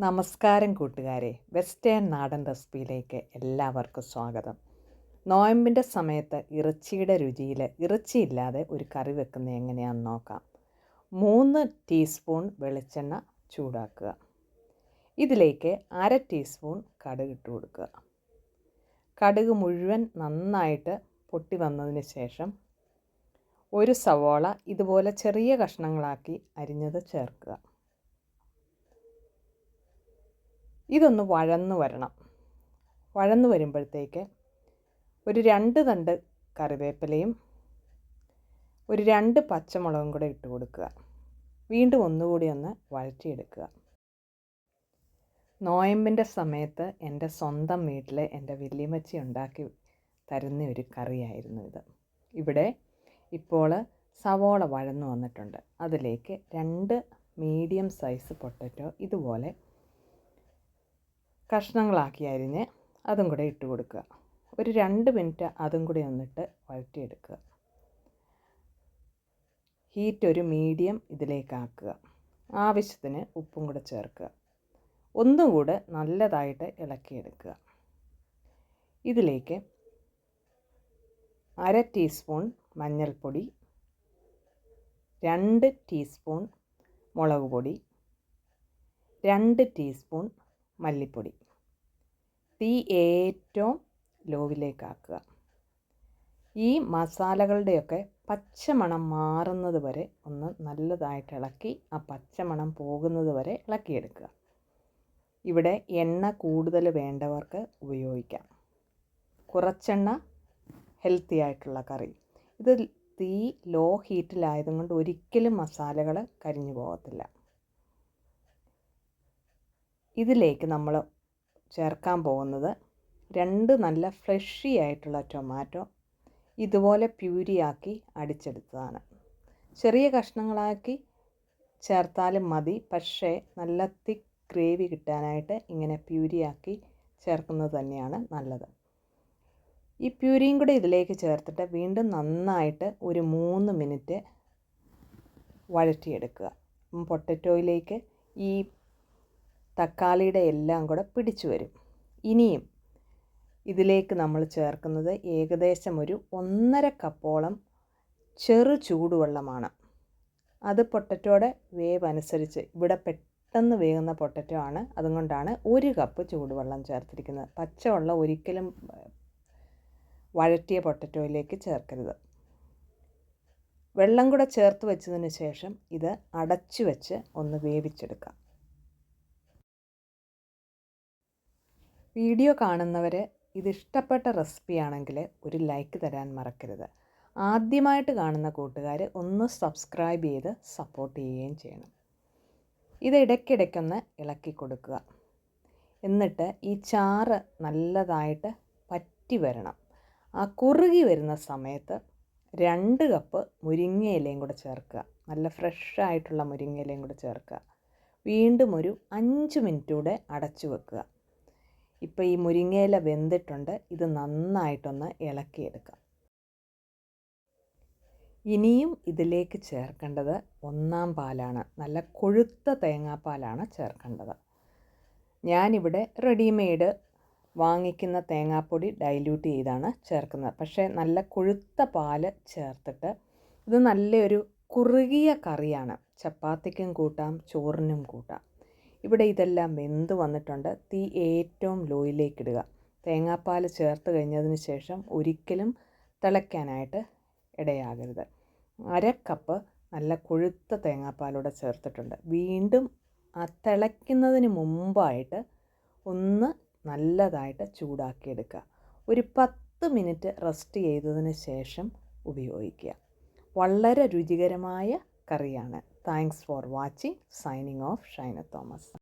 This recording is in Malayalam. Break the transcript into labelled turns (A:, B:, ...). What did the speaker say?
A: നമസ്കാരം കൂട്ടുകാരെ, വെസ്റ്റേൺ നാടൻ റെസിപ്പിയിലേക്ക് എല്ലാവർക്കും സ്വാഗതം. നോയമ്പിൻ്റെ സമയത്ത് ഇറച്ചിയുടെ രുചിയിൽ ഇറച്ചിയില്ലാതെ ഒരു കറി വെക്കുന്നത് എങ്ങനെയാണെന്ന് നോക്കാം. 3 ടീസ്പൂൺ വെളിച്ചെണ്ണ ചൂടാക്കുക. ഇതിലേക്ക് 1/2 ടീസ്പൂൺ കടുക് ഇട്ട് കൊടുക്കുക. കടുക് മുഴുവൻ നന്നായിട്ട് പൊട്ടി വന്നതിന് ശേഷം ഒരു സവോള ഇതുപോലെ ചെറിയ കഷ്ണങ്ങളാക്കി അരിഞ്ഞത് ചേർക്കുക. ഇതൊന്ന് വഴന്നു വരണം. വഴന്നു വരുമ്പോഴത്തേക്ക് ഒരു 2 തണ്ട് കറിവേപ്പിലയും ഒരു 2 പച്ചമുളകും കൂടെ ഇട്ട് കൊടുക്കുക. വീണ്ടും ഒന്നുകൂടി ഒന്ന് വഴറ്റിയെടുക്കുക. നോയമ്പിൻ്റെ സമയത്ത് എൻ്റെ സ്വന്തം വീട്ടിൽ എൻ്റെ വല്യമ്മച്ചി ഉണ്ടാക്കി തരുന്ന ഒരു കറിയായിരുന്നു ഇത്. ഇവിടെ ഇപ്പോൾ സവോള വഴന്നു വന്നിട്ടുണ്ട്. അതിലേക്ക് 2 മീഡിയം സൈസ് പൊട്ടറ്റോ ഇതുപോലെ കഷ്ണങ്ങളാക്കി അരിഞ്ഞ് അതും കൂടെ ഇട്ട് കൊടുക്കുക. ഒരു 2 മിനിറ്റ് അതും കൂടി ഒന്നിട്ട് വഴറ്റിയെടുക്കുക. ഹീറ്റ് ഒരു മീഡിയം ഇതിലേക്കാക്കുക. ആവശ്യത്തിന് ഉപ്പും കൂടെ ചേർക്കുക. ഒന്നും കൂടെ നല്ലതായിട്ട് ഇളക്കിയെടുക്കുക. ഇതിലേക്ക് 1/2 ടീസ്പൂൺ മഞ്ഞൾപ്പൊടി, 2 ടീസ്പൂൺ മുളക് പൊടി, 2 ടീസ്പൂൺ മല്ലിപ്പൊടി. തീ ഏറ്റവും ലോവിലേക്കാക്കുക. ഈ മസാലകളുടെയൊക്കെ പച്ചമണം മാറുന്നത് വരെ ഒന്ന് നല്ലതായിട്ട് ഇളക്കി ആ പച്ചമണം പോകുന്നത് വരെ ഇളക്കിയെടുക്കുക. ഇവിടെ എണ്ണ കൂടുതൽ വേണ്ടവർക്ക് ഉപയോഗിക്കാം. കുറച്ചെണ്ണ ഹെൽത്തി ആയിട്ടുള്ള കറി. ഇത് തീ ലോ ഹീറ്റിലായതുകൊണ്ട് ഒരിക്കലും മസാലകൾ കരിഞ്ഞു പോകത്തില്ല. ഇതിലേക്ക് നമ്മൾ ചേർക്കാൻ പോകുന്നത് 2 നല്ല ഫ്രഷി ആയിട്ടുള്ള ടൊമാറ്റോ ഇതുപോലെ പ്യൂരിയാക്കി അടിച്ചെടുത്തതാണ്. ചെറിയ കഷ്ണങ്ങളാക്കി ചേർത്താലും മതി, പക്ഷേ നല്ല തിക്ക് ഗ്രേവി കിട്ടാനായിട്ട് ഇങ്ങനെ പ്യൂരിയാക്കി ചേർക്കുന്നത് തന്നെയാണ് നല്ലത്. ഈ പ്യൂരിയും കൂടെ ഇതിലേക്ക് ചേർത്തിട്ട് വീണ്ടും നന്നായിട്ട് ഒരു 3 മിനിറ്റ് വഴറ്റിയെടുക്കുക. പൊട്ടറ്റോയിലേക്ക് ഈ തക്കാളിയുടെ എല്ലാം കൂടെ പിടിച്ചു വരും. ഇനിയും ഇതിലേക്ക് നമ്മൾ ചേർക്കുന്നത് ഏകദേശം ഒരു 1.5 കപ്പോളം ചെറു ചൂടുവെള്ളമാണ്. അത് പൊട്ടറ്റോയുടെ വേവ് അനുസരിച്ച്, ഇവിടെ പെട്ടെന്ന് വേകുന്ന പൊട്ടറ്റോ ആണ്, അതുകൊണ്ടാണ് 1 കപ്പ് ചൂടുവെള്ളം ചേർത്തിരിക്കുന്നത്. പച്ചവെള്ളം ഒരിക്കലും വഴറ്റിയ പൊട്ടറ്റോയിലേക്ക് ചേർക്കരുത്. വെള്ളം കൂടെ ചേർത്ത് വെച്ചതിന് ശേഷം ഇത് അടച്ചു വെച്ച് ഒന്ന് വേവിച്ചെടുക്കാം. വീഡിയോ കാണുന്നവർ ഇതിഷ്ടപ്പെട്ട റെസിപ്പിയാണെങ്കിൽ ഒരു ലൈക്ക് തരാൻ മറക്കരുത്. ആദ്യമായിട്ട് കാണുന്ന കൂട്ടുകാർ ഒന്ന് സബ്സ്ക്രൈബ് ചെയ്ത് സപ്പോർട്ട് ചെയ്യുകയും ചെയ്യണം. ഇത് ഇടയ്ക്കിടയ്ക്കൊന്ന് ഇളക്കി കൊടുക്കുക. എന്നിട്ട് ഈ ചാറ് നല്ലതായിട്ട് പറ്റി വരണം. ആ കുറുകി വരുന്ന സമയത്ത് 2 കപ്പ് മുരിങ്ങയിലയും കൂടെ ചേർക്കുക. നല്ല ഫ്രഷായിട്ടുള്ള മുരിങ്ങയിലയും കൂടെ ചേർക്കുക. വീണ്ടും ഒരു 5 മിനിറ്റ് കൂടെ അടച്ചു വെക്കുക. ഇപ്പോൾ ഈ മുരിങ്ങയില വെന്തിട്ടുണ്ട്. ഇത് നന്നായിട്ടൊന്ന് ഇളക്കിയെടുക്കാം. ഇനിയും ഇതിലേക്ക് ചേർക്കേണ്ടത് 1-ാം പാലാണ്. നല്ല കൊഴുത്ത തേങ്ങാപ്പാലാണ് ചേർക്കേണ്ടത്. ഞാനിവിടെ റെഡിമെയ്ഡ് വാങ്ങിക്കുന്ന തേങ്ങാപ്പൊടി ഡൈല്യൂട്ട് ചെയ്താണ് ചേർക്കുന്നത്. പക്ഷേ നല്ല കൊഴുത്ത പാല് ചേർത്തിട്ട് ഇത് നല്ലൊരു കുറുകിയ കറിയാണ്. ചപ്പാത്തിക്കും കൂട്ടാം, ചോറിനും കൂട്ടാം. ഇവിടെ ഇതെല്ലാം വെന്ത് വന്നിട്ടുണ്ട്. തീ ഏറ്റവും ലോയിലേക്കിടുക. തേങ്ങാപ്പാൽ ചേർത്ത് കഴിഞ്ഞതിന് ശേഷം ഒരിക്കലും തിളയ്ക്കാനായിട്ട് ഇടയാകരുത്. 1/2 കപ്പ് നല്ല കൊഴുത്ത തേങ്ങാപ്പാലൂടെ ചേർത്തിട്ടുണ്ട്. വീണ്ടും ആ തിളയ്ക്കുന്നതിന് മുമ്പായിട്ട് ഒന്ന് നല്ലതായിട്ട് ചൂടാക്കിയെടുക്കുക. ഒരു 10 മിനിറ്റ് റെസ്റ്റ് ചെയ്തതിന് ശേഷം ഉപയോഗിക്കുക. വളരെ രുചികരമായ കറിയാണ്. Thanks for watching. Signing off Shaina Thomas.